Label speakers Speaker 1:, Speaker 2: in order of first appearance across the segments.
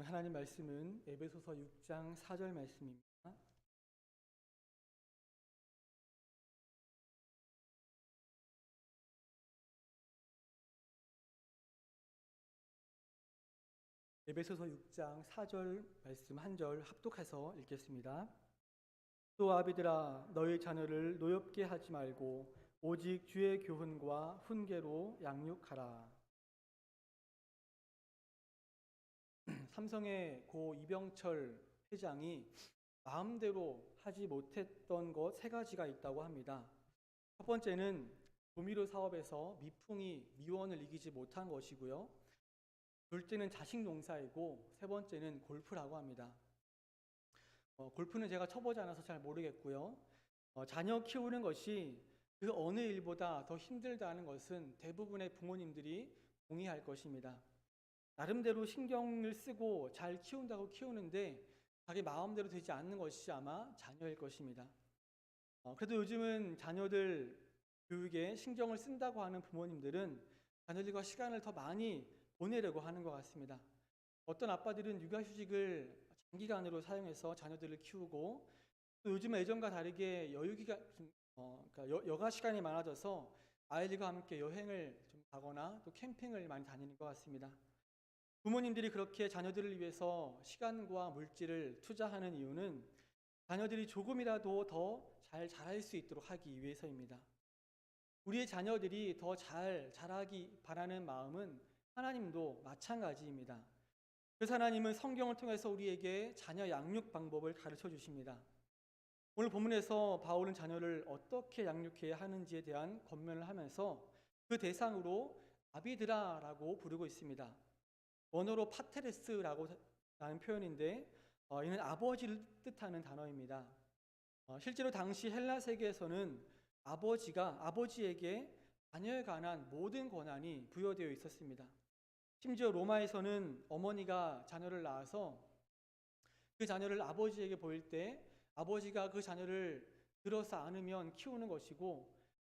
Speaker 1: 하나님 말씀은 에베소서 6장 4절 말씀입니다. 에베소서 6장 4절 말씀 한 절 합독해서 읽겠습니다. 또 아비들아 너희 자녀를 노엽게 하지 말고 오직 주의 교훈과 훈계로 양육하라. 삼성의 고 이병철 회장이 마음대로 하지 못했던 것 세 가지가 있다고 합니다. 첫 번째는 조미료 사업에서 미풍이 미원을 이기지 못한 것이고요. 둘째는 자식 농사이고 세 번째는 골프라고 합니다. 골프는 제가 쳐보지 않아서 잘 모르겠고요. 자녀 키우는 것이 그 어느 일보다 더 힘들다는 것은 대부분의 부모님들이 동의할 것입니다. 나름대로 신경을 쓰고 잘 키운다고 키우는데 자기 마음대로 되지 않는 것이 아마 자녀일 것입니다. 그래도 요즘은 자녀들 교육에 신경을 쓴다고 하는 부모님들은 자녀들과 시간을 더 많이 보내려고 하는 것 같습니다. 어떤 아빠들은 육아휴직을 장기간으로 사용해서 자녀들을 키우고 또 요즘 예전과 다르게 그러니까 여가 시간이 많아져서 아이들과 함께 여행을 좀 가거나 또 캠핑을 많이 다니는 것 같습니다. 부모님들이 그렇게 자녀들을 위해서 시간과 물질을 투자하는 이유는 자녀들이 조금이라도 더 잘 자랄 수 있도록 하기 위해서입니다. 우리의 자녀들이 더 잘 자라기 바라는 마음은 하나님도 마찬가지입니다. 그래서 하나님은 성경을 통해서 우리에게 자녀 양육 방법을 가르쳐 주십니다. 오늘 본문에서 바울은 자녀를 어떻게 양육해야 하는지에 대한 권면을 하면서 그 대상으로 아비드라라고 부르고 있습니다. 원어로 파테레스라고 하는 표현인데 이는 아버지를 뜻하는 단어입니다. 실제로 당시 헬라 세계에서는 아버지에게 자녀에 관한 모든 권한이 부여되어 있었습니다. 심지어 로마에서는 어머니가 자녀를 낳아서 그 자녀를 아버지에게 보일 때 아버지가 그 자녀를 들어서 안으면 키우는 것이고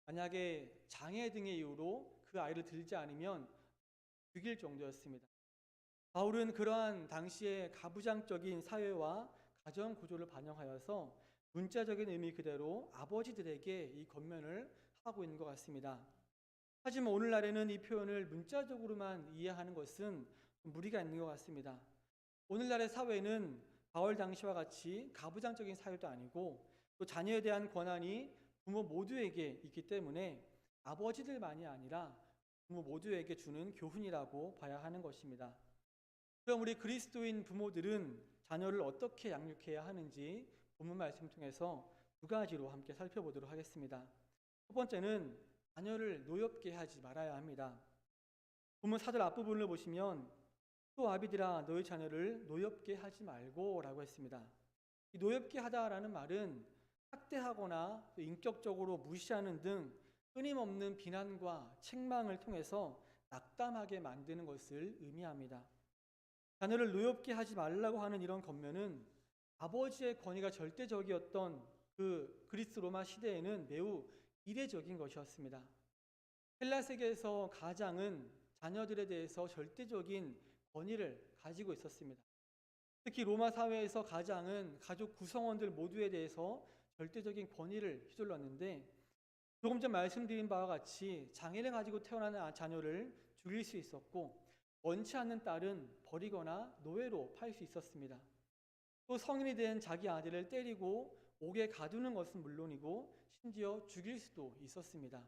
Speaker 1: 만약에 장애 등의 이유로 그 아이를 들지 않으면 죽일 정도였습니다. 바울은 그러한 당시의 가부장적인 사회와 가정 구조를 반영하여서 문자적인 의미 그대로 아버지들에게 이 권면을 하고 있는 것 같습니다. 하지만 오늘날에는 이 표현을 문자적으로만 이해하는 것은 무리가 있는 것 같습니다. 오늘날의 사회는 바울 당시와 같이 가부장적인 사회도 아니고 또 자녀에 대한 권한이 부모 모두에게 있기 때문에 아버지들만이 아니라 부모 모두에게 주는 교훈이라고 봐야 하는 것입니다. 그럼 우리 그리스도인 부모들은 자녀를 어떻게 양육해야 하는지 본문 말씀 통해서 두 가지로 함께 살펴보도록 하겠습니다. 첫 번째는 자녀를 노엽게 하지 말아야 합니다. 본문 4절 앞부분을 보시면 또 아비들아 너희 자녀를 노엽게 하지 말고 라고 했습니다. 이 노엽게 하다라는 말은 학대하거나 인격적으로 무시하는 등 끊임없는 비난과 책망을 통해서 낙담하게 만드는 것을 의미합니다. 자녀를 노엽게 하지 말라고 하는 이런 권면은 아버지의 권위가 절대적이었던 그 그리스 로마 시대에는 매우 이례적인 것이었습니다. 헬라 세계에서 가장은 자녀들에 대해서 절대적인 권위를 가지고 있었습니다. 특히 로마 사회에서 가장은 가족 구성원들 모두에 대해서 절대적인 권위를 휘둘렀는데 조금 전 말씀드린 바와 같이 장애를 가지고 태어나는 자녀를 죽일 수 있었고 원치 않는 딸은 버리거나 노예로 팔 수 있었습니다. 또 성인이 된 자기 아들을 때리고 옥에 가두는 것은 물론이고 심지어 죽일 수도 있었습니다.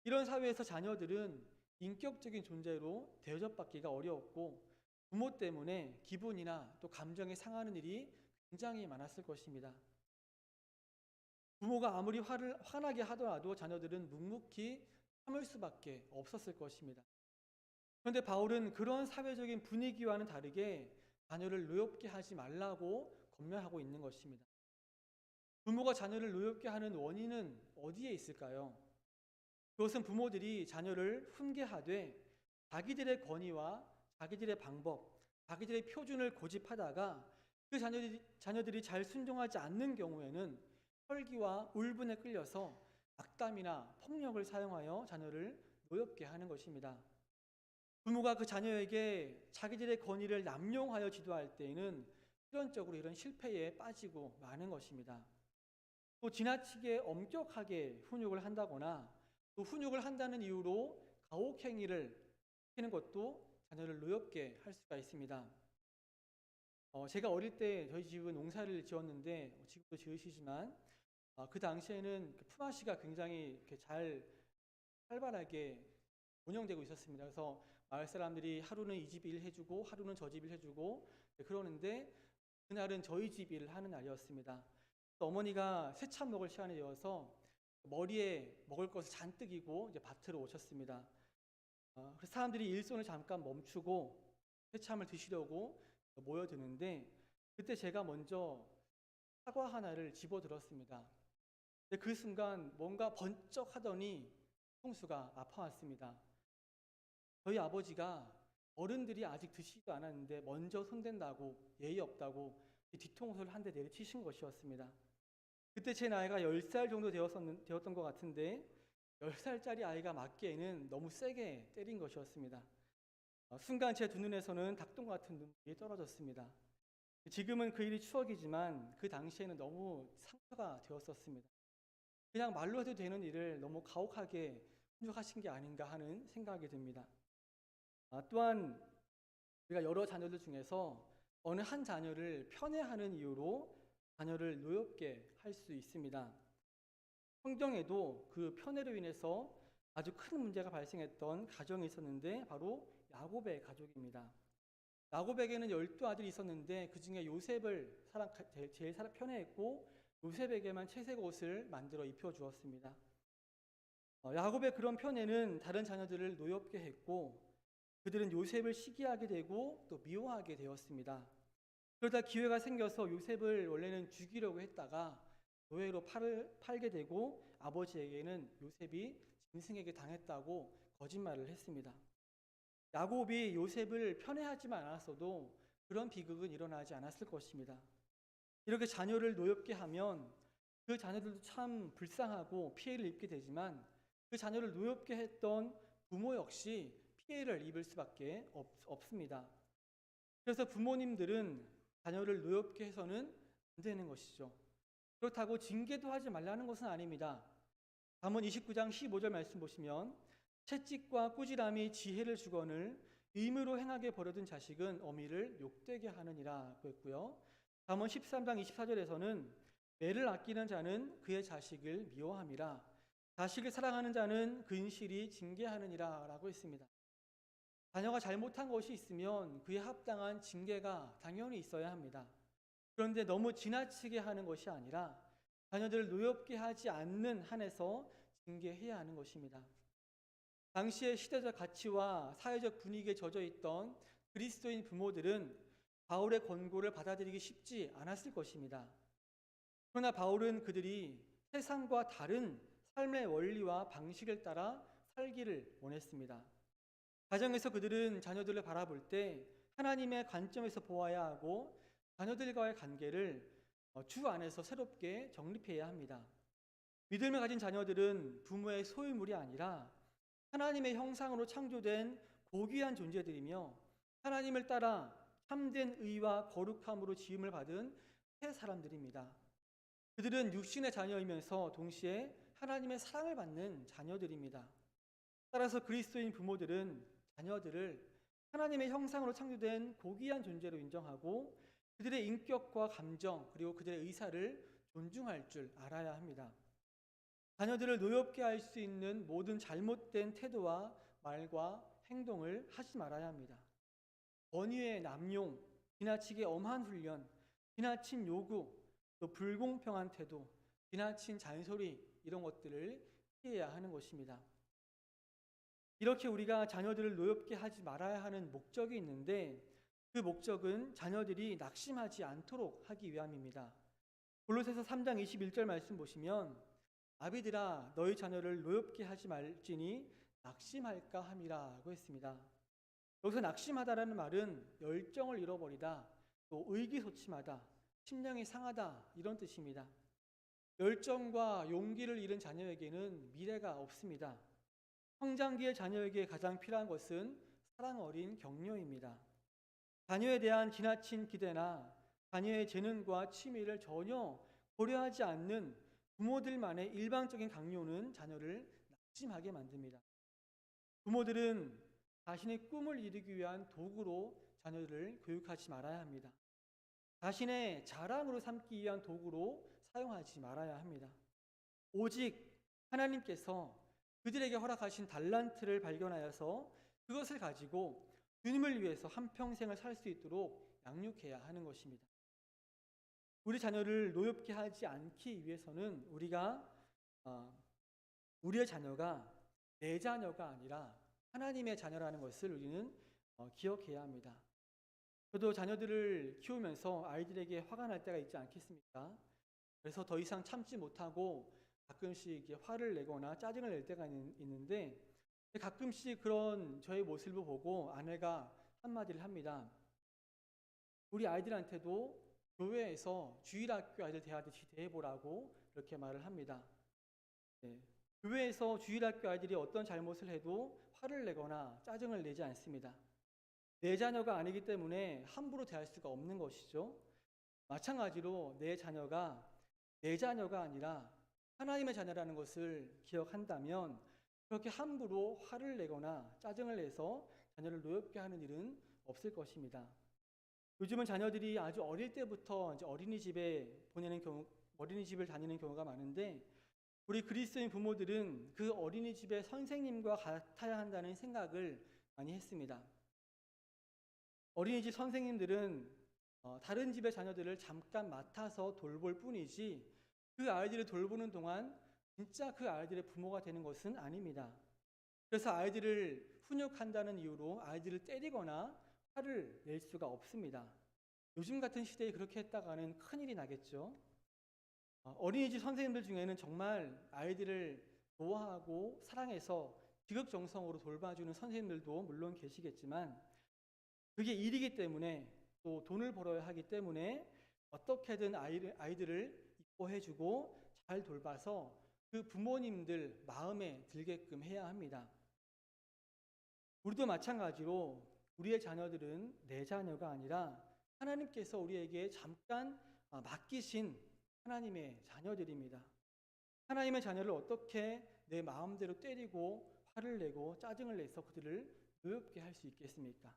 Speaker 1: 이런 사회에서 자녀들은 인격적인 존재로 대접받기가 어려웠고 부모 때문에 기분이나 또 감정이 상하는 일이 굉장히 많았을 것입니다. 부모가 아무리 화나게 하더라도 자녀들은 묵묵히 참을 수밖에 없었을 것입니다. 그런데 바울은 그런 사회적인 분위기와는 다르게 자녀를 노엽게 하지 말라고 권면하고 있는 것입니다. 부모가 자녀를 노엽게 하는 원인은 어디에 있을까요? 그것은 부모들이 자녀를 훈계하되 자기들의 권위와 자기들의 방법, 자기들의 표준을 고집하다가 그 자녀들이 잘 순종하지 않는 경우에는 혈기와 울분에 끌려서 악담이나 폭력을 사용하여 자녀를 노엽게 하는 것입니다. 부모가 그 자녀에게 자기들의 권위를 남용하여 지도할 때에는 필연적으로 이런 실패에 빠지고 마는 것입니다. 또 지나치게 엄격하게 훈육을 한다거나 또 훈육을 한다는 이유로 가혹행위를 시키는 것도 자녀를 노엽게 할 수가 있습니다. 제가 어릴 때 저희 집은 농사를 지었는데 지금도 지으시지만 그 당시에는 품앗이가 굉장히 이렇게 잘 활발하게 운영되고 있었습니다. 그래서 마을 사람들이 하루는 이 집 일 해주고 하루는 저 집 일 해주고 그러는데 그날은 저희 집 일을 하는 날이었습니다. 어머니가 새참 먹을 시간이 되어서 머리에 먹을 것을 잔뜩 이고 이제 밭으로 오셨습니다. 그래서 사람들이 일손을 잠깐 멈추고 새참을 드시려고 모여드는데 그때 제가 먼저 사과 하나를 집어들었습니다. 근데 그 순간 뭔가 번쩍 하더니 홍수가 아파왔습니다. 저희 아버지가 어른들이 아직 드시지도 않았는데 먼저 손댄다고 예의 없다고 뒤통수를 한 대 내리치신 것이었습니다. 그때 제 나이가 10살 정도 되었던 것 같은데 10살짜리 아이가 맞기에는 너무 세게 때린 것이었습니다. 순간 제 두 눈에서는 닭똥 같은 눈물이 떨어졌습니다. 지금은 그 일이 추억이지만 그 당시에는 너무 상처가 되었었습니다. 그냥 말로 해도 되는 일을 너무 가혹하게 훈육하신 게 아닌가 하는 생각이 듭니다. 또한 우리가 여러 자녀들 중에서 어느 한 자녀를 편애하는 이유로 자녀를 노엽게 할 수 있습니다. 성경에도 그 편애로 인해서 아주 큰 문제가 발생했던 가정이 있었는데 바로 야곱의 가족입니다. 야곱에게는 12아들이 있었는데 그 중에 요셉을 제일 편애했고 요셉에게만 채색 옷을 만들어 입혀주었습니다. 야곱의 그런 편애는 다른 자녀들을 노엽게 했고 그들은 요셉을 시기하게 되고 또 미워하게 되었습니다. 그러다 기회가 생겨서 요셉을 원래는 죽이려고 했다가 노예로 팔게 되고 아버지에게는 요셉이 짐승에게 당했다고 거짓말을 했습니다. 야곱이 요셉을 편애하지만 않았어도 그런 비극은 일어나지 않았을 것입니다. 이렇게 자녀를 노엽게 하면 그 자녀들도 참 불쌍하고 피해를 입게 되지만 그 자녀를 노엽게 했던 부모 역시 피해를 입을 수밖에 없습니다. 그래서 부모님들은 자녀를 노엽게 해서는 안 되는 것이죠. 그렇다고 징계도 하지 말라는 것은 아닙니다. 잠언 29장 15절 말씀 보시면 채찍과 꾸지람이 지혜를 주거늘 의무로 행하게 버려둔 자식은 어미를 욕되게 하느니라고 했고요. 잠언 13장 24절에서는 매를 아끼는 자는 그의 자식을 미워함이라 자식을 사랑하는 자는 근실이 징계하느니라 라고 했습니다. 자녀가 잘못한 것이 있으면 그에 합당한 징계가 당연히 있어야 합니다. 그런데 너무 지나치게 하는 것이 아니라 자녀들을 노엽게 하지 않는 한에서 징계해야 하는 것입니다. 당시의 시대적 가치와 사회적 분위기에 젖어 있던 그리스도인 부모들은 바울의 권고를 받아들이기 쉽지 않았을 것입니다. 그러나 바울은 그들이 세상과 다른 삶의 원리와 방식을 따라 살기를 원했습니다. 가정에서 그들은 자녀들을 바라볼 때 하나님의 관점에서 보아야 하고 자녀들과의 관계를 주 안에서 새롭게 정립해야 합니다. 믿음을 가진 자녀들은 부모의 소유물이 아니라 하나님의 형상으로 창조된 고귀한 존재들이며 하나님을 따라 참된 의와 거룩함으로 지음을 받은 새 사람들입니다. 그들은 육신의 자녀이면서 동시에 하나님의 사랑을 받는 자녀들입니다. 따라서 그리스도인 부모들은 자녀들을 하나님의 형상으로 창조된 고귀한 존재로 인정하고 그들의 인격과 감정 그리고 그들의 의사를 존중할 줄 알아야 합니다. 자녀들을 노엽게 할 수 있는 모든 잘못된 태도와 말과 행동을 하지 말아야 합니다. 권위의 남용, 지나치게 엄한 훈련, 지나친 요구, 또 불공평한 태도, 지나친 잔소리 이런 것들을 피해야 하는 것입니다. 이렇게 우리가 자녀들을 노엽게 하지 말아야 하는 목적이 있는데 그 목적은 자녀들이 낙심하지 않도록 하기 위함입니다. 골로새서 3장 21절 말씀 보시면 아비들아 너희 자녀를 노엽게 하지 말지니 낙심할까 함이라고 했습니다. 여기서 낙심하다라는 말은 열정을 잃어버리다, 또 의기소침하다, 심령이 상하다 이런 뜻입니다. 열정과 용기를 잃은 자녀에게는 미래가 없습니다. 성장기의 자녀에게 가장 필요한 것은 사랑 어린 격려입니다. 자녀에 대한 지나친 기대나 자녀의 재능과 취미를 전혀 고려하지 않는 부모들만의 일방적인 강요는 자녀를 낙심하게 만듭니다. 부모들은 자신의 꿈을 이루기 위한 도구로 자녀를 교육하지 말아야 합니다. 자신의 자랑으로 삼기 위한 도구로 사용하지 말아야 합니다. 오직 하나님께서 그들에게 허락하신 달란트를 발견하여서 그것을 가지고 주님을 위해서 한평생을 살 수 있도록 양육해야 하는 것입니다. 우리 자녀를 노엽게 하지 않기 위해서는 우리의 자녀가 내 자녀가 아니라 하나님의 자녀라는 것을 우리는 기억해야 합니다. 저도 자녀들을 키우면서 아이들에게 화가 날 때가 있지 않겠습니까? 그래서 더 이상 참지 못하고 가끔씩 화를 내거나 짜증을 낼 때가 있는데, 가끔씩 그런 저의 모습을 보고 아내가 한마디를 합니다. 우리 아이들한테도 교회에서 주일학교 아이들 대하듯이 대해보라고 이렇게 말을 합니다. 네. 교회에서 주일학교 아이들이 어떤 잘못을 해도 화를 내거나 짜증을 내지 않습니다. 내 자녀가 아니기 때문에 함부로 대할 수가 없는 것이죠. 마찬가지로 내 자녀가 내 자녀가 아니라 하나님의 자녀라는 것을 기억한다면 그렇게 함부로 화를 내거나 짜증을 내서 자녀를 노엽게 하는 일은 없을 것입니다. 요즘은 자녀들이 아주 어릴 때부터 이제 어린이집을 다니는 경우가 많은데, 우리 그리스도인 부모들은 그 어린이집의 선생님과 같아야 한다는 생각을 많이 했습니다. 어린이집 선생님들은 다른 집의 자녀들을 잠깐 맡아서 돌볼 뿐이지 그 아이들을 돌보는 동안 진짜 그 아이들의 부모가 되는 것은 아닙니다. 그래서 아이들을 훈육한다는 이유로 아이들을 때리거나 화를 낼 수가 없습니다. 요즘 같은 시대에 그렇게 했다가는 큰일이 나겠죠. 어린이집 선생님들 중에는 정말 아이들을 좋아하고 사랑해서 지극정성으로 돌봐주는 선생님들도 물론 계시겠지만, 그게 일이기 때문에 또 돈을 벌어야 하기 때문에 어떻게든 아이들을 이뻐해주고 잘 돌봐서 그 부모님들 마음에 들게끔 해야 합니다. 우리도 마찬가지로 우리의 자녀들은 내 자녀가 아니라 하나님께서 우리에게 잠깐 맡기신 하나님의 자녀들입니다. 하나님의 자녀를 어떻게 내 마음대로 때리고 화를 내고 짜증을 내서 그들을 노엽게 할 수 있겠습니까?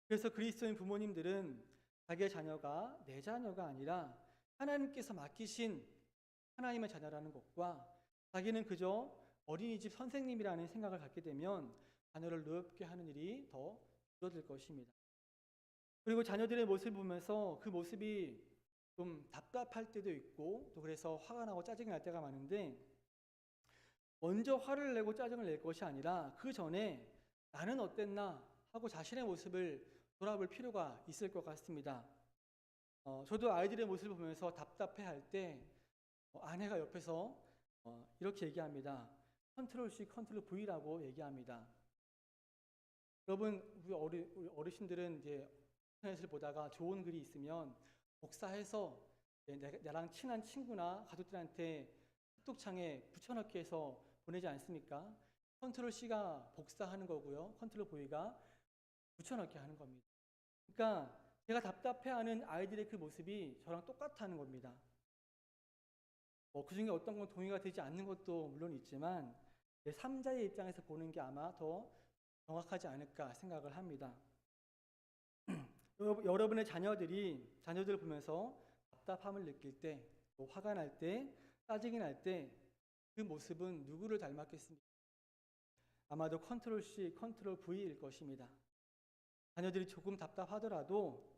Speaker 1: 그래서 그리스도인 부모님들은 자기의 자녀가 내 자녀가 아니라 하나님께서 맡기신 하나님의 자녀라는 것과 자기는 그저 어린이집 선생님이라는 생각을 갖게 되면 자녀를 노엽게 하는 일이 더 줄어들 것입니다. 그리고 자녀들의 모습을 보면서 그 모습이 좀 답답할 때도 있고, 또 그래서 화가 나고 짜증이 날 때가 많은데, 먼저 화를 내고 짜증을 낼 것이 아니라 그 전에 나는 어땠나 하고 자신의 모습을 돌아볼 필요가 있을 것 같습니다. 저도 아이들의 모습을 보면서 답답해할 때 아내가 옆에서 이렇게 얘기합니다. 컨트롤 C, 컨트롤 V라고 얘기합니다. 여러분, 우리 어르신들은 이제 인터넷을 보다가 좋은 글이 있으면 복사해서 나랑 친한 친구나 가족들한테 카톡창에 붙여넣기 해서 보내지 않습니까? 컨트롤 C가 복사하는 거고요. 컨트롤 V가 붙여넣기 하는 겁니다. 그러니까 제가 답답해하는 아이들의 그 모습이 저랑 똑같다는 겁니다. 그 중에 어떤 건 동의가 되지 않는 것도 물론 있지만, 제 3자의 입장에서 보는 게 아마 더 정확하지 않을까 생각을 합니다. 여러분의 자녀들을 보면서 답답함을 느낄 때, 또 화가 날 때, 짜증이 날 때 그 모습은 누구를 닮았겠습니까? 아마도 컨트롤 C, 컨트롤 V일 것입니다. 자녀들이 조금 답답하더라도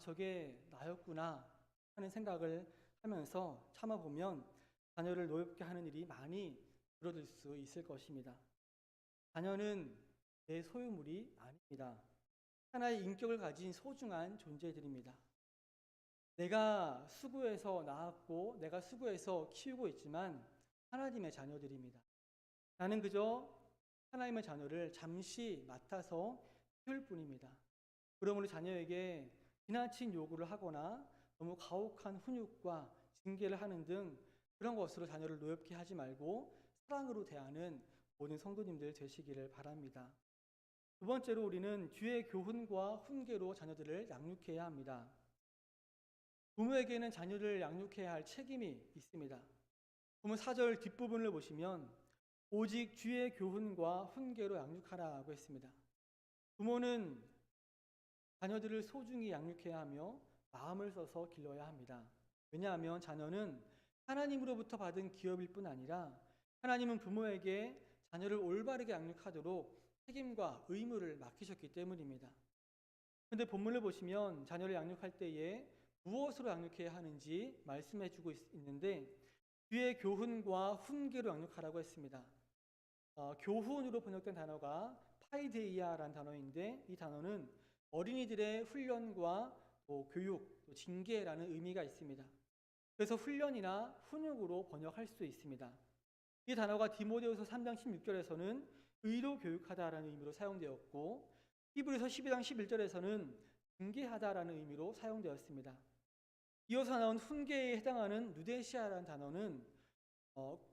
Speaker 1: 저게 나였구나 하는 생각을 하면서 참아보면 자녀를 노엽게 하는 일이 많이 줄어들 수 있을 것입니다. 자녀는 내 소유물이 아닙니다. 하나의 인격을 가진 소중한 존재들입니다. 내가 수고해서 낳았고 내가 수고해서 키우고 있지만 하나님의 자녀들입니다. 나는 그저 하나님의 자녀를 잠시 맡아서 키울 뿐입니다. 그러므로 자녀에게 지나친 요구를 하거나 너무 가혹한 훈육과 징계를 하는 등 그런 것으로 자녀를 노엽게 하지 말고 사랑으로 대하는 모든 성도님들 되시기를 바랍니다. 두 번째로 우리는 주의 교훈과 훈계로 자녀들을 양육해야 합니다. 부모에게는 자녀를 양육해야 할 책임이 있습니다. 보면 4절 뒷부분을 보시면 오직 주의 교훈과 훈계로 양육하라고 했습니다. 부모는 자녀들을 소중히 양육해야 하며 마음을 써서 길러야 합니다. 왜냐하면 자녀는 하나님으로부터 받은 기업일 뿐 아니라 하나님은 부모에게 자녀를 올바르게 양육하도록 책임과 의무를 맡기셨기 때문입니다. 그런데 본문을 보시면 자녀를 양육할 때에 무엇으로 양육해야 하는지 말씀해 주고 있는데 주의 교훈과 훈계로 양육하라고 했습니다. 교훈으로 번역된 단어가 파이데이아라는 단어인데 이 단어는 어린이들의 훈련과 또 교육, 또 징계라는 의미가 있습니다. 그래서 훈련이나 훈육으로 번역할 수 있습니다. 이 단어가 디모데후서 3장 16절에서는 의로 교육하다라는 의미로 사용되었고 히브리서 12장 11절에서는 징계하다라는 의미로 사용되었습니다. 이어서 나온 훈계에 해당하는 누데시아라는 단어는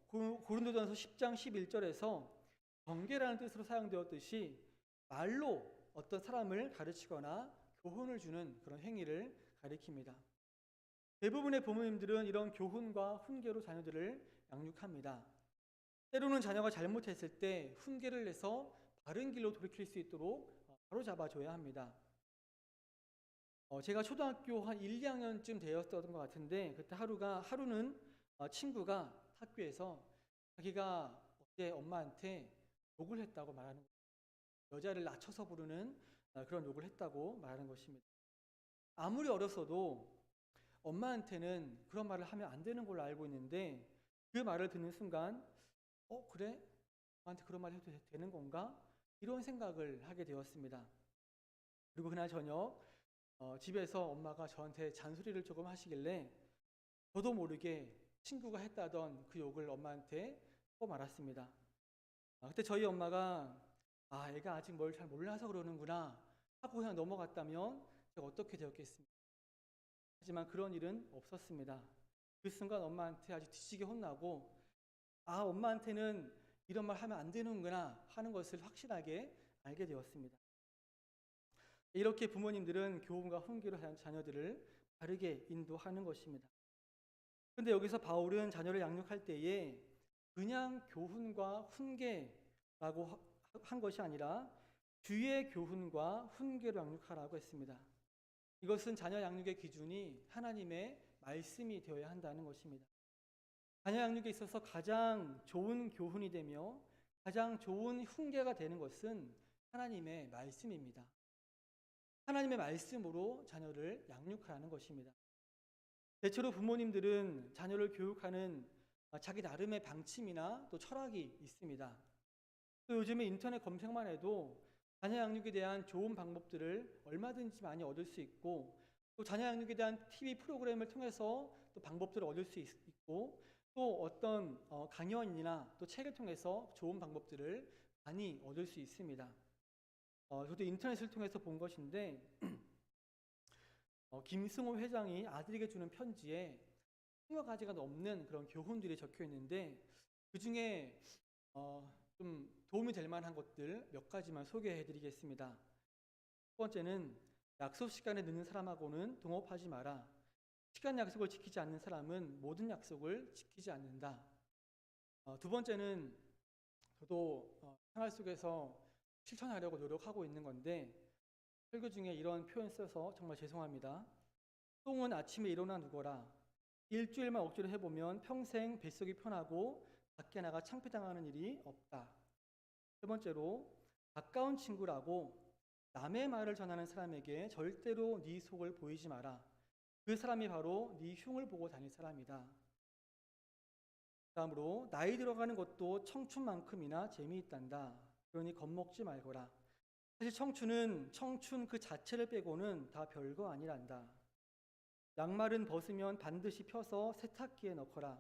Speaker 1: 고린도전서 10장 11절에서 경계라는 뜻으로 사용되었듯이 말로 어떤 사람을 가르치거나 교훈을 주는 그런 행위를 가리킵니다. 대부분의 부모님들은 이런 교훈과 훈계로 자녀들을 양육합니다. 때로는 자녀가 잘못했을 때 훈계를 내서 바른 길로 돌이킬 수 있도록 바로잡아줘야 합니다. 제가 초등학교 한 1, 2학년쯤 되었던 것 같은데 그때 하루는 친구가 학교에서 자기가 어제 엄마한테 욕을 했다고 말하는 거예요. 여자를 낮춰서 부르는 그런 욕을 했다고 말하는 것입니다. 아무리 어렸어도 엄마한테는 그런 말을 하면 안 되는 걸로 알고 있는데 그 말을 듣는 순간 그래? 엄마한테 그런 말 해도 되는 건가? 이런 생각을 하게 되었습니다. 그리고 그날 저녁 집에서 엄마가 저한테 잔소리를 조금 하시길래 저도 모르게 친구가 했다던 그 욕을 엄마한테 하고 말았습니다. 그때 저희 엄마가 애가 아직 뭘 잘 몰라서 그러는구나 하고 그냥 넘어갔다면 제가 어떻게 되었겠습니까? 하지만 그런 일은 없었습니다. 그 순간 엄마한테 아주 뒤지게 혼나고 엄마한테는 이런 말 하면 안 되는구나 하는 것을 확실하게 알게 되었습니다. 이렇게 부모님들은 교훈과 훈계로 자녀들을 바르게 인도하는 것입니다. 그런데 여기서 바울은 자녀를 양육할 때에 그냥 교훈과 훈계라고 한 것이 아니라 주의 교훈과 훈계로 양육하라고 했습니다. 이것은 자녀 양육의 기준이 하나님의 말씀이 되어야 한다는 것입니다. 자녀 양육에 있어서 가장 좋은 교훈이 되며 가장 좋은 훈계가 되는 것은 하나님의 말씀입니다. 하나님의 말씀으로 자녀를 양육하라는 것입니다. 대체로 부모님들은 자녀를 교육하는 자기 나름의 방침이나 또 철학이 있습니다. 또 요즘에 인터넷 검색만 해도 자녀 양육에 대한 좋은 방법들을 얼마든지 많이 얻을 수 있고 또 자녀 양육에 대한 TV 프로그램을 통해서 또 방법들을 얻을 수 있고 또 어떤 강연이나 또 책을 통해서 좋은 방법들을 많이 얻을 수 있습니다. 저도 인터넷을 통해서 본 것인데 김승호 회장이 아들에게 주는 편지에 20여 가지가 넘는 그런 교훈들이 적혀 있는데 그 중에 좀 도움이 될 만한 것들 몇 가지만 소개해 드리겠습니다. 첫 번째는 약속 시간에 늦는 사람하고는 동업하지 마라. 시간 약속을 지키지 않는 사람은 모든 약속을 지키지 않는다. 두 번째는 저도 생활 속에서 실천하려고 노력하고 있는 건데 설교 중에 이런 표현 써서 정말 죄송합니다. 똥은 아침에 일어나 누거라. 일주일만 억지로 해보면 평생 뱃속이 편하고 밖에 나가 창피당하는 일이 없다. 세 번째로 가까운 친구라고 남의 말을 전하는 사람에게 절대로 네 속을 보이지 마라. 그 사람이 바로 네 흉을 보고 다닐 사람이다. 다음으로 나이 들어가는 것도 청춘만큼이나 재미있단다. 그러니 겁먹지 말거라. 사실 청춘 그 자체를 빼고는 다 별거 아니란다. 양말은 벗으면 반드시 펴서 세탁기에 넣거라.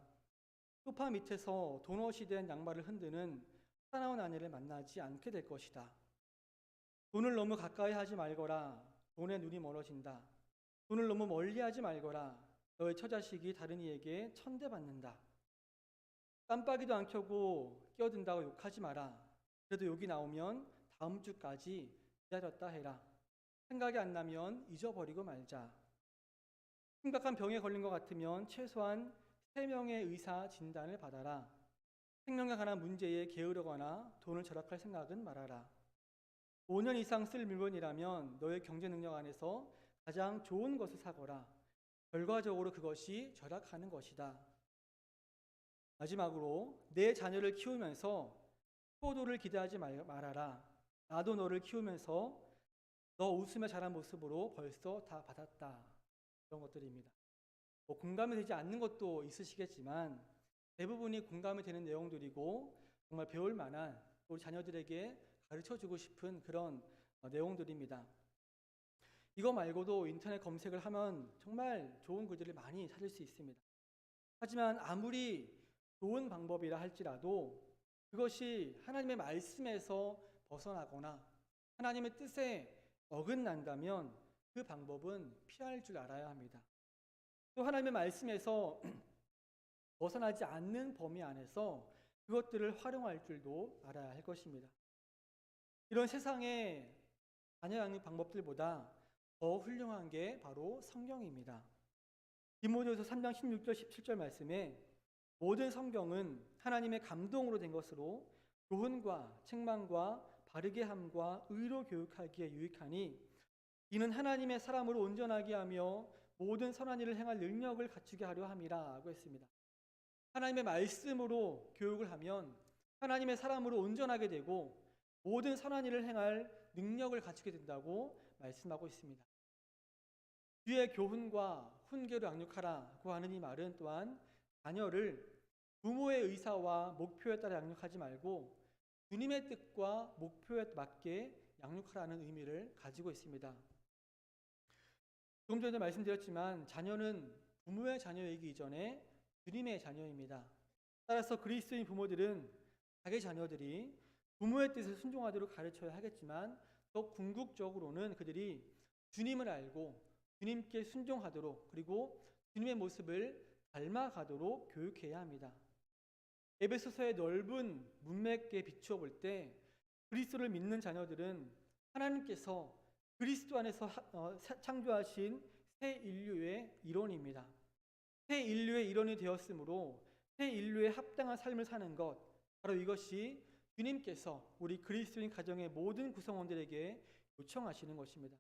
Speaker 1: 소파 밑에서 도넛이 된 양말을 흔드는 사나운 아내를 만나지 않게 될 것이다. 돈을 너무 가까이 하지 말거라. 돈에 눈이 멀어진다. 돈을 너무 멀리 하지 말거라. 너의 처자식이 다른 이에게 천대받는다. 깜빡이도 안 켜고 끼어든다고 욕하지 마라. 그래도 욕이 나오면 다음 주까지 기다렸다 해라. 생각이 안 나면 잊어버리고 말자. 심각한 병에 걸린 것 같으면 최소한 3명의 의사 진단을 받아라. 생명과 관한 문제에 게으르거나 돈을 절약할 생각은 말아라. 5년 이상 쓸 물건이라면 너의 경제 능력 안에서 가장 좋은 것을 사거라. 결과적으로 그것이 절약하는 것이다. 마지막으로 내 자녀를 키우면서 효도를 기대하지 말아라. 나도 너를 키우면서 너 웃으며 자란 모습으로 벌써 다 받았다. 이런 것들입니다. 공감이 되지 않는 것도 있으시겠지만 대부분이 공감이 되는 내용들이고 정말 배울 만한 우리 자녀들에게 가르쳐주고 싶은 그런 내용들입니다. 이거 말고도 인터넷 검색을 하면 정말 좋은 글들을 많이 찾을 수 있습니다. 하지만 아무리 좋은 방법이라 할지라도 그것이 하나님의 말씀에서 벗어나거나 하나님의 뜻에 어긋난다면 그 방법은 피할 줄 알아야 합니다. 또 하나님의 말씀에서 벗어나지 않는 범위 안에서 그것들을 활용할 줄도 알아야 할 것입니다. 이런 세상의 자녀 양육 방법들보다 더 훌륭한 게 바로 성경입니다. 디모데후서 3장 16절 17절 말씀에 모든 성경은 하나님의 감동으로 된 것으로 교훈과 책망과 바르게 함과 의로 교육하기에 유익하니 이는 하나님의 사람으로 온전하게 하며 모든 선한 일을 행할 능력을 갖추게 하려 함이라고 했습니다. 하나님의 말씀으로 교육을 하면 하나님의 사람으로 온전하게 되고 모든 선한 일을 행할 능력을 갖추게 된다고 말씀하고 있습니다. 주의 교훈과 훈계로 양육하라고 하는 이 말은 또한 자녀를 부모의 의사와 목표에 따라 양육하지 말고 주님의 뜻과 목표에 맞게 양육하라는 의미를 가지고 있습니다. 조금 전에 말씀드렸지만 자녀는 부모의 자녀이기 이전에 주님의 자녀입니다. 따라서 그리스도인 부모들은 자기 자녀들이 부모의 뜻에 순종하도록 가르쳐야 하겠지만 더 궁극적으로는 그들이 주님을 알고 주님께 순종하도록 그리고 주님의 모습을 닮아가도록 교육해야 합니다. 에베소서의 넓은 문맥에 비추어 볼 때 그리스도를 믿는 자녀들은 하나님께서 그리스도 안에서 창조하신 새 인류의 일원입니다. 새 인류의 일원이 되었으므로 새 인류에 합당한 삶을 사는 것, 바로 이것이 주님께서 우리 그리스도인 가정의 모든 구성원들에게 요청하시는 것입니다.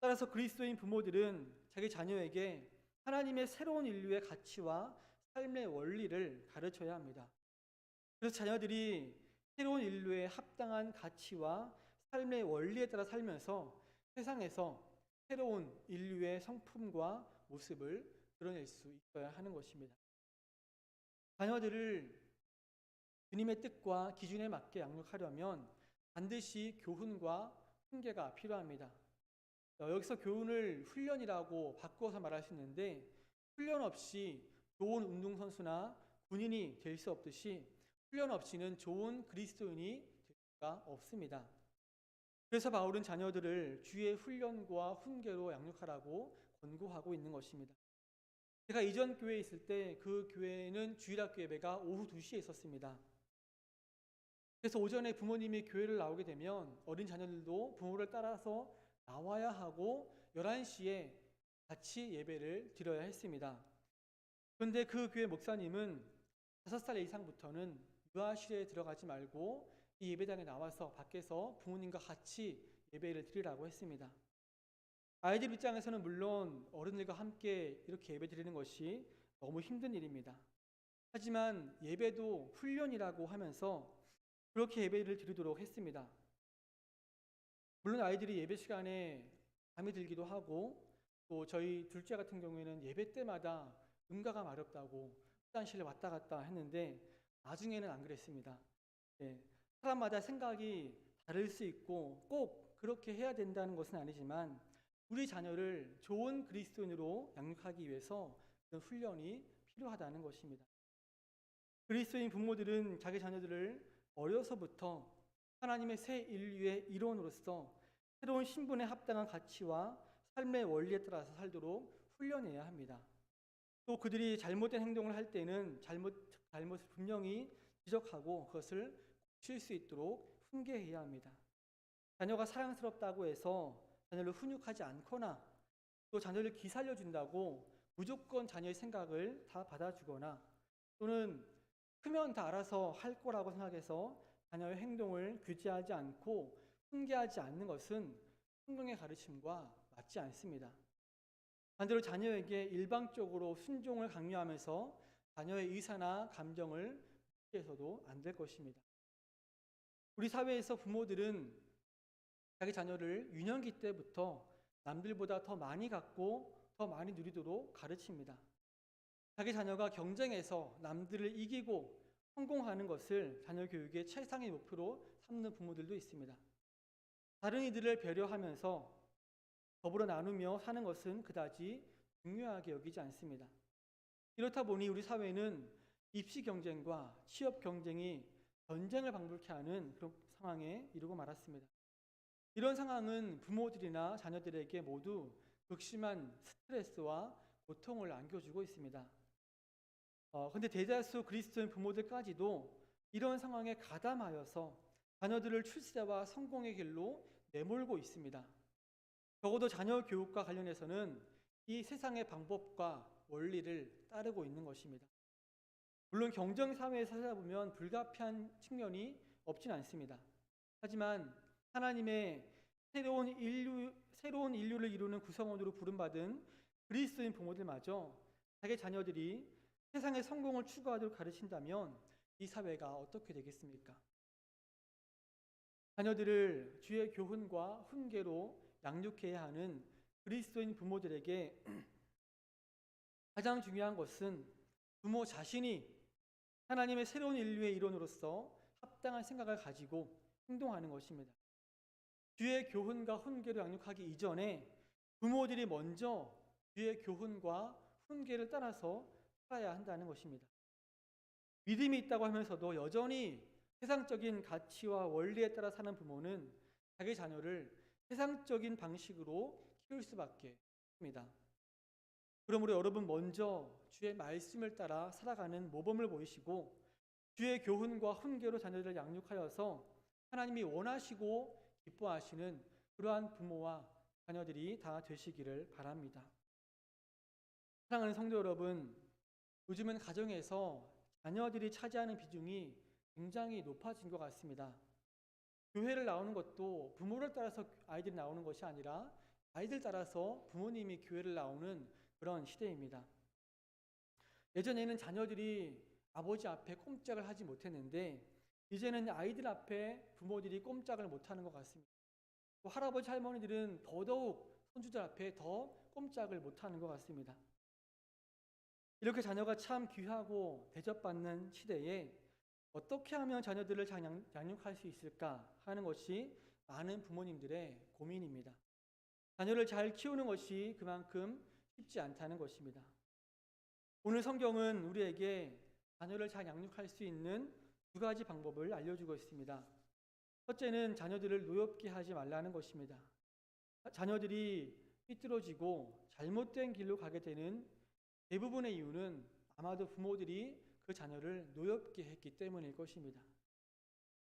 Speaker 1: 따라서 그리스도인 부모들은 자기 자녀에게 하나님의 새로운 인류의 가치와 삶의 원리를 가르쳐야 합니다. 그래서 자녀들이 새로운 인류의 합당한 가치와 삶의 원리에 따라 살면서 세상에서 새로운 인류의 성품과 모습을 드러낼 수 있어야 하는 것입니다. 자녀들을 주님의 뜻과 기준에 맞게 양육하려면 반드시 교훈과 훈계가 필요합니다. 여기서 교훈을 훈련이라고 바꾸어서 말할 수 있는데 훈련 없이 좋은 운동선수나 군인이 될 수 없듯이 훈련 없이는 좋은 그리스도인이 될 수가 없습니다. 그래서 바울은 자녀들을 주의 훈련과 훈계로 양육하라고 권고하고 있는 것입니다. 제가 이전 교회에 있을 때 그 교회는 주일학교 예배가 오후 2시에 있었습니다. 그래서 오전에 부모님이 교회를 나오게 되면 어린 자녀들도 부모를 따라서 나와야 하고 11시에 같이 예배를 드려야 했습니다. 그런데 그 교회 목사님은 5살 이상부터는 유아실에 들어가지 말고 이 예배당에 나와서 밖에서 부모님과 같이 예배를 드리라고 했습니다. 아이들 입장에서는 물론 어른들과 함께 이렇게 예배 드리는 것이 너무 힘든 일입니다. 하지만 예배도 훈련이라고 하면서 그렇게 예배를 드리도록 했습니다. 물론 아이들이 예배 시간에 잠이 들기도 하고 또 저희 둘째 같은 경우에는 예배 때마다 응가가 마렵다고 화장실에 왔다 갔다 했는데 나중에는 안 그랬습니다. 사람마다 생각이 다를 수 있고 꼭 그렇게 해야 된다는 것은 아니지만 우리 자녀를 좋은 그리스도인으로 양육하기 위해서 그런 훈련이 필요하다는 것입니다. 그리스도인 부모들은 자기 자녀들을 어려서부터 하나님의 새 인류의 일원으로서 새로운 신분에 합당한 가치와 삶의 원리에 따라서 살도록 훈련해야 합니다. 또 그들이 잘못된 행동을 할 때는 잘못을 분명히 지적하고 그것을 고칠 수 있도록 훈계해야 합니다. 자녀가 사랑스럽다고 해서 자녀를 훈육하지 않거나 또 자녀를 기살려 준다고 무조건 자녀의 생각을 다 받아주거나 또는 크면 다 알아서 할 거라고 생각해서 자녀의 행동을 규제하지 않고 훈계하지 않는 것은 성경의 가르침과 맞지 않습니다. 반대로 자녀에게 일방적으로 순종을 강요하면서 자녀의 의사나 감정을 무시해서도 안 될 것입니다. 우리 사회에서 부모들은 자기 자녀를 유년기 때부터 남들보다 더 많이 갖고 더 많이 누리도록 가르칩니다. 자기 자녀가 경쟁에서 남들을 이기고 성공하는 것을 자녀 교육의 최상의 목표로 삼는 부모들도 있습니다. 다른 이들을 배려하면서 더불어 나누며 사는 것은 그다지 중요하게 여기지 않습니다. 이렇다 보니 우리 사회는 입시 경쟁과 취업 경쟁이 전쟁을 방불케 하는 그런 상황에 이르고 말았습니다. 이런 상황은 부모들이나 자녀들에게 모두 극심한 스트레스와 고통을 안겨주고 있습니다. 근데 대다수 그리스도인 부모들까지도 이런 상황에 가담하여서 자녀들을 출세와 성공의 길로 내몰고 있습니다. 적어도 자녀 교육과 관련해서는 이 세상의 방법과 원리를 따르고 있는 것입니다. 물론 경쟁 사회에 살다 보면 불가피한 측면이 없진 않습니다. 하지만 하나님의 새로운 인류를 이루는 구성원으로 부름받은 그리스도인 부모들마저 자기 자녀들이 세상의 성공을 추구하도록 가르친다면 이 사회가 어떻게 되겠습니까? 자녀들을 주의 교훈과 훈계로 양육해야 하는 그리스도인 부모들에게 가장 중요한 것은 부모 자신이 하나님의 새로운 인류의 일원으로서 합당한 생각을 가지고 행동하는 것입니다. 주의 교훈과 훈계로 양육하기 이전에 부모들이 먼저 주의 교훈과 훈계를 따라서 살아야 한다는 것입니다. 믿음이 있다고 하면서도 여전히 세상적인 가치와 원리에 따라 사는 부모는 자기 자녀를 세상적인 방식으로 키울 수밖에 없습니다. 그러므로 여러분 먼저 주의 말씀을 따라 살아가는 모범을 보이시고 주의 교훈과 훈계로 자녀들을 양육하여서 하나님이 원하시고 기뻐하시는 그러한 부모와 자녀들이 다 되시기를 바랍니다. 사랑하는 성도 여러분, 요즘은 가정에서 자녀들이 차지하는 비중이 굉장히 높아진 것 같습니다. 교회를 나오는 것도 부모를 따라서 아이들이 나오는 것이 아니라 아이들 따라서 부모님이 교회를 나오는 그런 시대입니다. 예전에는 자녀들이 아버지 앞에 꼼짝을 하지 못했는데 이제는 아이들 앞에 부모들이 꼼짝을 못하는 것 같습니다. 또 할아버지 할머니들은 더더욱 손주들 앞에 더 꼼짝을 못하는 것 같습니다. 이렇게 자녀가 참 귀하고 대접받는 시대에 어떻게 하면 자녀들을 잘 양육할 수 있을까 하는 것이 많은 부모님들의 고민입니다. 자녀를 잘 키우는 것이 그만큼 쉽지 않다는 것입니다. 오늘 성경은 우리에게 자녀를 잘 양육할 수 있는 두 가지 방법을 알려주고 있습니다. 첫째는 자녀들을 노엽게 하지 말라는 것입니다. 자녀들이 삐뚤어지고 잘못된 길로 가게 되는 대부분의 이유는 아마도 부모들이 그 자녀를 노엽게 했기 때문일 것입니다.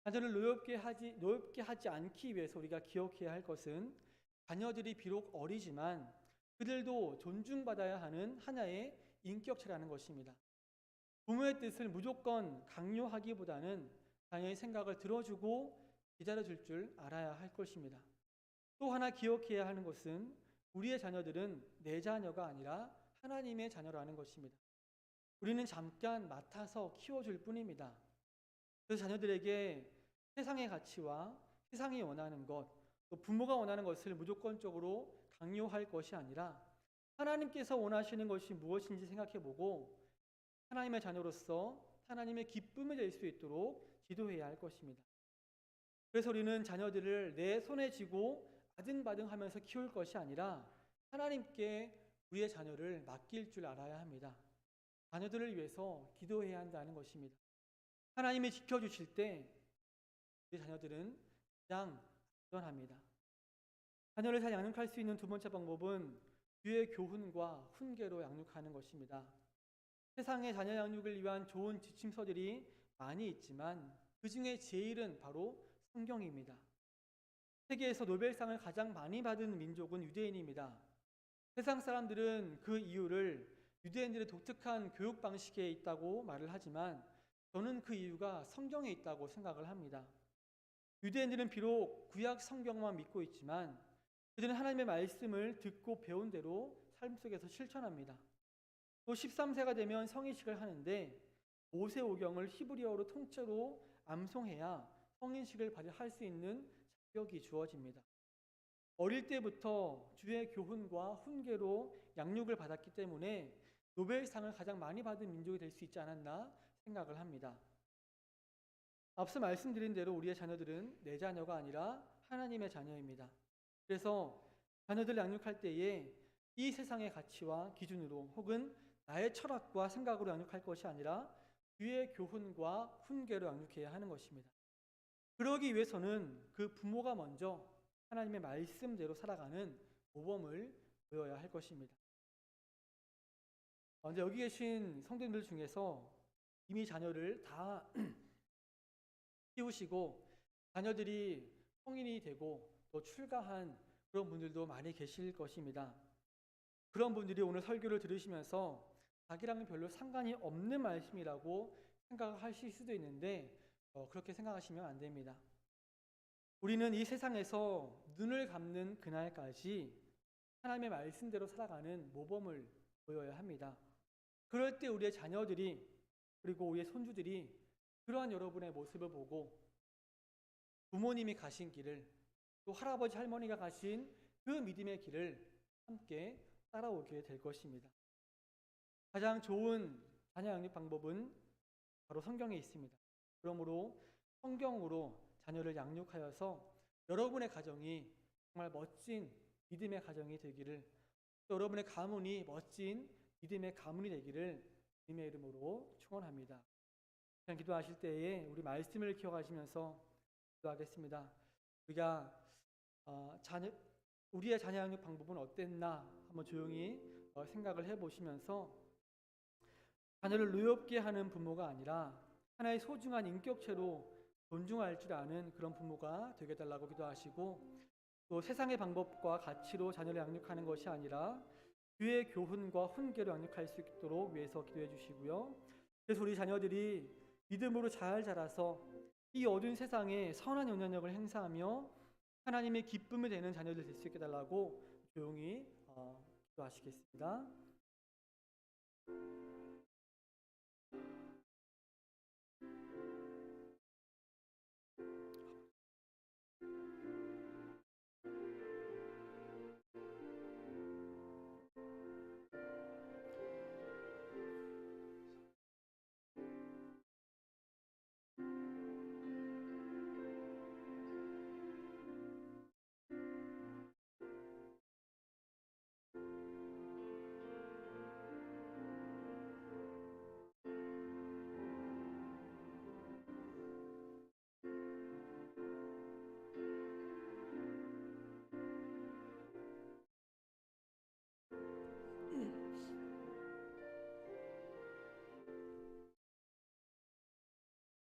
Speaker 1: 자녀를 노엽게 하지 않기 위해서 우리가 기억해야 할 것은 자녀들이 비록 어리지만 그들도 존중받아야 하는 하나의 인격체라는 것입니다. 부모의 뜻을 무조건 강요하기보다는 자녀의 생각을 들어주고 기다려줄 줄 알아야 할 것입니다. 또 하나 기억해야 하는 것은 우리의 자녀들은 내 자녀가 아니라 하나님의 자녀라는 것입니다. 우리는 잠깐 맡아서 키워줄 뿐입니다. 그래서 자녀들에게 세상의 가치와 세상이 원하는 것, 또 부모가 원하는 것을 무조건적으로 강요할 것이 아니라 하나님께서 원하시는 것이 무엇인지 생각해보고 하나님의 자녀로서 하나님의 기쁨을 낼 수 있도록 지도해야 할 것입니다. 그래서 우리는 자녀들을 내 손에 쥐고 아등바등하면서 키울 것이 아니라 하나님께 우리의 자녀를 맡길 줄 알아야 합니다. 자녀들을 위해서 기도해야 한다는 것입니다. 하나님이 지켜주실 때 우리 자녀들은 가장 안전합니다. 자녀를 잘 양육할 수 있는 두 번째 방법은 주의 교훈과 훈계로 양육하는 것입니다. 세상에 자녀 양육을 위한 좋은 지침서들이 많이 있지만 그 중에 제일은 바로 성경입니다. 세계에서 노벨상을 가장 많이 받은 민족은 유대인입니다. 세상 사람들은 그 이유를 유대인들의 독특한 교육 방식에 있다고 말을 하지만 저는 그 이유가 성경에 있다고 생각을 합니다. 유대인들은 비록 구약 성경만 믿고 있지만 그들은 하나님의 말씀을 듣고 배운 대로 삶 속에서 실천합니다. 또 13세가 되면 성인식을 하는데 모세오경을 히브리어로 통째로 암송해야 성인식을 할 수 있는 자격이 주어집니다. 어릴 때부터 주의 교훈과 훈계로 양육을 받았기 때문에 노벨상을 가장 많이 받은 민족이 될 수 있지 않았나 생각을 합니다. 앞서 말씀드린 대로 우리의 자녀들은 내 자녀가 아니라 하나님의 자녀입니다. 그래서 자녀들을 양육할 때에 이 세상의 가치와 기준으로 혹은 나의 철학과 생각으로 양육할 것이 아니라 주의 교훈과 훈계로 양육해야 하는 것입니다. 그러기 위해서는 그 부모가 먼저 하나님의 말씀대로 살아가는 모범을 보여야 할 것입니다. 여기 계신 성도님들 중에서 이미 자녀를 다 키우시고 자녀들이 성인이 되고 또 출가한 그런 분들도 많이 계실 것입니다. 그런 분들이 오늘 설교를 들으시면서 자기랑은 별로 상관이 없는 말씀이라고 생각하실 수도 있는데 그렇게 생각하시면 안 됩니다. 우리는 이 세상에서 눈을 감는 그날까지 하나님의 말씀대로 살아가는 모범을 보여야 합니다. 그럴 때 우리의 자녀들이 그리고 우리의 손주들이 그러한 여러분의 모습을 보고 부모님이 가신 길을 또 할아버지 할머니가 가신 그 믿음의 길을 함께 따라오게 될 것입니다. 가장 좋은 자녀 양육 방법은 바로 성경에 있습니다. 그러므로 성경으로 자녀를 양육하여서 여러분의 가정이 정말 멋진 믿음의 가정이 되기를, 또 여러분의 가문이 멋진 믿음의 가문이 되기를 주님의 이름으로 축원합니다. 그냥 기도하실 때에 우리 말씀을 기억하시면서 기도하겠습니다. 우리가 우리의 자녀 양육 방법은 어땠나 한번 조용히 생각을 해보시면서 자녀를 노엽게 하는 부모가 아니라 하나의 소중한 인격체로 존중할 줄 아는 그런 부모가 되게 달라고 기도하시고, 또 세상의 방법과 가치로 자녀를 양육하는 것이 아니라 주의 교훈과 훈계로 양육할 수 있도록 위해서 기도해 주시고요. 그래서 우리 자녀들이 믿음으로 잘 자라서 이 어두운 세상에 선한 영향력을 행사하며 하나님의 기쁨이 되는 자녀들 될 수 있게 달라고 조용히 기도하시겠습니다.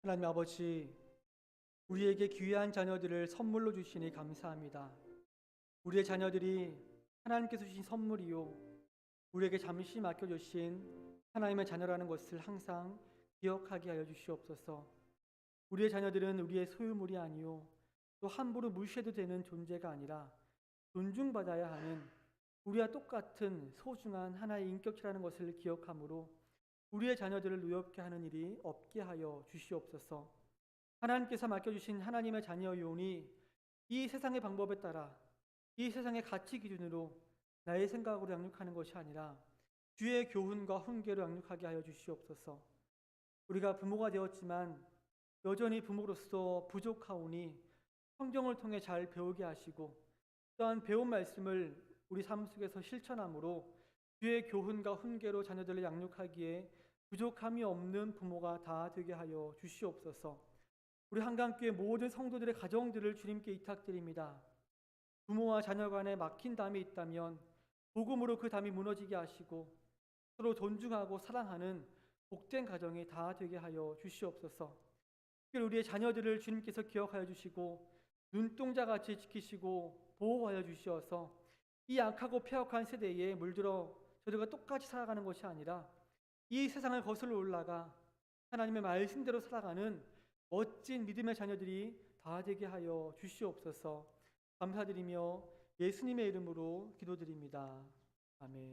Speaker 1: 하나님 아버지, 우리에게 귀한 자녀들을 선물로 주시니 감사합니다. 우리의 자녀들이 하나님께서 주신 선물이요, 우리에게 잠시 맡겨주신 하나님의 자녀라는 것을 항상 기억하게 하여 주시옵소서. 우리의 자녀들은 우리의 소유물이 아니요, 또 함부로 무시해도 되는 존재가 아니라 존중받아야 하는 우리와 똑같은 소중한 하나의 인격체라는 것을 기억하므로 우리의 자녀들을 노엽게 하는 일이 없게 하여 주시옵소서. 하나님께서 맡겨주신 하나님의 자녀요원이 이 세상의 방법에 따라 이 세상의 가치 기준으로 나의 생각으로 양육하는 것이 아니라 주의 교훈과 훈계로 양육하게 하여 주시옵소서. 우리가 부모가 되었지만 여전히 부모로서 부족하오니 성경을 통해 잘 배우게 하시고, 또한 배운 말씀을 우리 삶 속에서 실천함으로 주의 교훈과 훈계로 자녀들을 양육하기에 부족함이 없는 부모가 다 되게 하여 주시옵소서. 우리 한강교회 모든 성도들의 가정들을 주님께 위탁드립니다. 부모와 자녀 간에 막힌 담이 있다면 복음으로 그 담이 무너지게 하시고 서로 존중하고 사랑하는 복된 가정이 다 되게 하여 주시옵소서. 특별히 우리의 자녀들을 주님께서 기억하여 주시고 눈동자같이 지키시고 보호하여 주시어서 이 악하고 폐역한 세대에 물들어 저들과 똑같이 살아가는 것이 아니라 이 세상을 거슬러 올라가 하나님의 말씀대로 살아가는 멋진 믿음의 자녀들이 다 되게 하여 주시옵소서. 감사드리며 예수님의 이름으로 기도드립니다. 아멘.